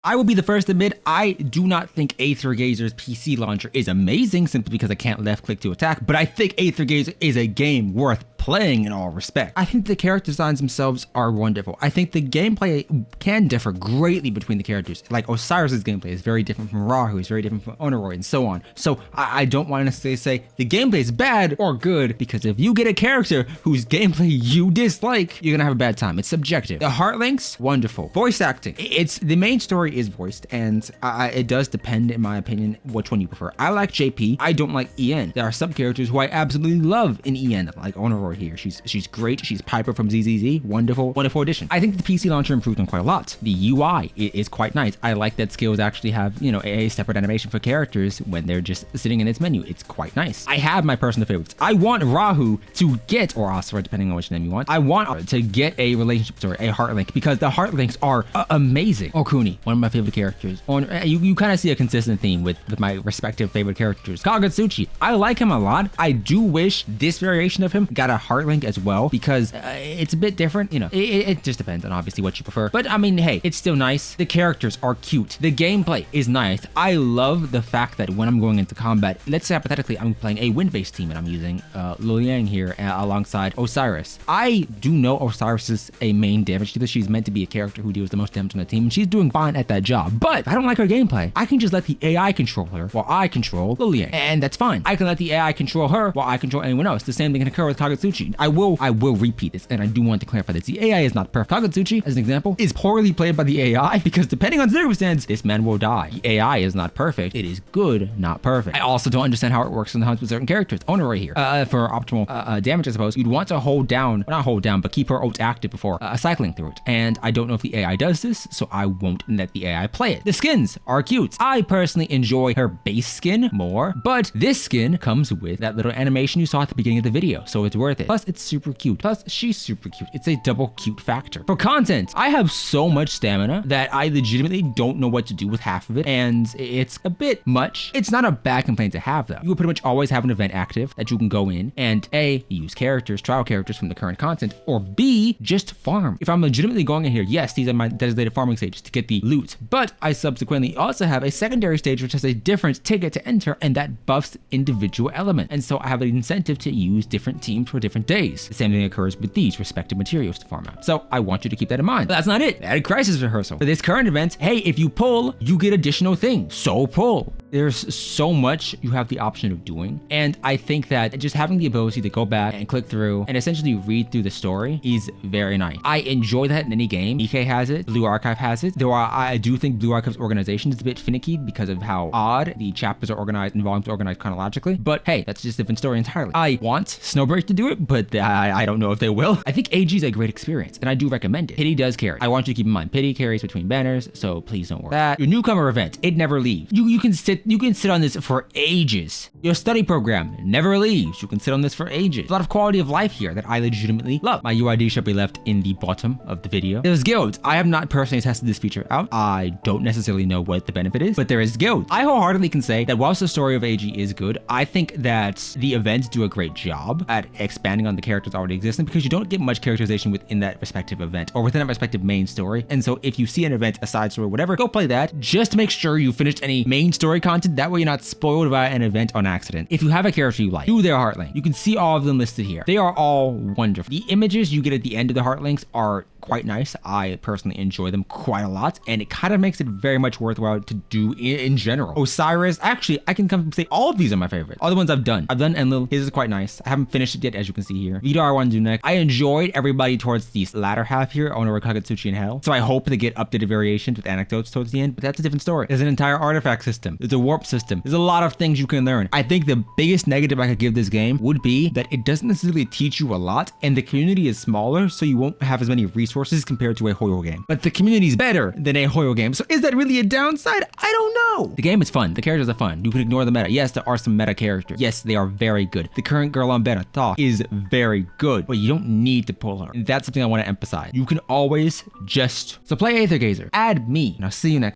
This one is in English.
I will be the first to admit I do not think Aether Gazer's PC launcher is amazing simply because I can't left click to attack, but I think Aether Gazer is a game worth playing in all respect. I think the character designs themselves are wonderful. I think the gameplay can differ greatly between the characters. Like Osiris's gameplay is very different from Rahu, is very different from Onoroy, and so on. So I don't want to necessarily say the gameplay is bad or good, because if you get a character whose gameplay you dislike, you're gonna have a bad time. It's subjective. The heart links, wonderful. Voice acting, it's the main story is voiced, and it does depend, in my opinion, which one you prefer. I like JP. I don't like EN. There are some characters who I absolutely love in EN, like Onoroy here. She's great. She's Piper from ZZZ. Wonderful addition. I think the PC launcher improved on quite a lot. The UI is quite nice. I like that skills actually have, you know, a separate animation for characters when they're just sitting in its menu. It's quite nice. I have my personal favorites. I want Rahu to get, or Asura, depending on which name you want. I want to get a relationship story, a heart link, because the heart links are amazing. Okuni, one of my favorite characters. You kind of see a consistent theme with my respective favorite characters. Kagutsuchi, I like him a lot. I do wish this variation of him got a heart link as well, because it's a bit different. You know, it just depends on obviously what you prefer. But I mean, hey, it's still nice. The characters are cute. The gameplay is nice. I love the fact that when I'm going into combat, let's say hypothetically I'm playing a wind-based team and I'm using Luliang here alongside Osiris. I do know Osiris is a main damage dealer. She's meant to be a character who deals the most damage on the team, and she's doing fine at that job. But if I don't like her gameplay, I can just let the AI control her while I control Luliang, and that's fine. I can let the AI control her while I control anyone else. The same thing can occur with Kagutsuchi. I will repeat this, and I do want to clarify this. The AI is not perfect. Kagutsuchi, as an example, is poorly played by the AI because depending on circumstance, this man will die. The AI is not perfect. It is good, not perfect. I also don't understand how it works in the hunts with certain characters. Onoroy here, for optimal damage, I suppose, you'd want to hold down, well, not hold down, but keep her ult active before cycling through it. And I don't know if the AI does this, so I won't let the AI play it. The skins are cute. I personally enjoy her base skin more, but this skin comes with that little animation you saw at the beginning of the video, so it's worth it. Plus, it's super cute. Plus, she's super cute. It's a double cute factor. For content, I have so much stamina that I legitimately don't know what to do with half of it, and it's a bit much. It's not a bad complaint to have, though. You will pretty much always have an event active that you can go in and A, use characters, trial characters from the current content, or B, just farm. If I'm legitimately going in here, yes, these are my designated farming stages to get the loot, but I subsequently also have a secondary stage which has a different ticket to enter, and that buffs individual element. And so I have an incentive to use different teams for different days. The same thing occurs with these respective materials to farm out. So I want you to keep that in mind. But that's not it. Added crisis rehearsal. For this current event, hey, if you pull, you get additional things. So pull. There's so much you have the option of doing. And I think that just having the ability to go back and click through and essentially read through the story is very nice. I enjoy that in any game. EK has it, Blue Archive has it. Though I do think Blue Archive's organization is a bit finicky because of how odd the chapters are organized and volumes are organized chronologically. But hey, that's just a different story entirely. I want Snowbreak to do it, but I don't know if they will. I think AG is a great experience, and I do recommend it. Pity does carry. I want you to keep in mind, Pity carries between banners, so please don't worry. That your newcomer event, it never leaves. You can sit on this for ages. Your study program never leaves. You can sit on this for ages. A lot of quality of life here that I legitimately love. My UID should be left in the bottom of the video. There's guilds. I have not personally tested this feature out. I don't necessarily know what the benefit is, but there is guilds. I wholeheartedly can say that whilst the story of AG is good, I think that the events do a great job at expanding on the characters already existing, because you don't get much characterization within that respective event or within that respective main story. And so if you see an event, a side story, whatever, go play that. Just make sure you finished any main story content. That way you're not spoiled by an event on accident. If you have a character you like, do their heart link. You can see all of them listed here. They are all wonderful. The images you get at the end of the heart links are quite nice. I personally enjoy them quite a lot, and it kind of makes it very much worthwhile to do in general. Osiris, actually, I can come and say all of these are my favorite. All the ones I've done Enlil. His is quite nice. I haven't finished it yet, as you can see here. Vidar I want to do next. I enjoyed everybody towards the latter half here, Onoroy, Kagutsuchi, and Hell. So I hope to get updated variations with anecdotes towards the end, but that's a different story. There's an entire artifact system. There's a warp system. There's a lot of things you can learn. I think the biggest negative I could give this game would be that it doesn't necessarily teach you a lot, and the community is smaller, so you won't have as many resources compared to a Hoyo game. But the community is better than a Hoyo game, so is that really a downside? I don't know. The game is fun. The characters are fun. You can ignore the meta. Yes, there are some meta characters. Yes, they are very good. The current girl on beta, Thaw, is very good, but you don't need to pull her. And that's something I want to emphasize. You can always just... So play Aether Gazer. Add me, and I'll see you next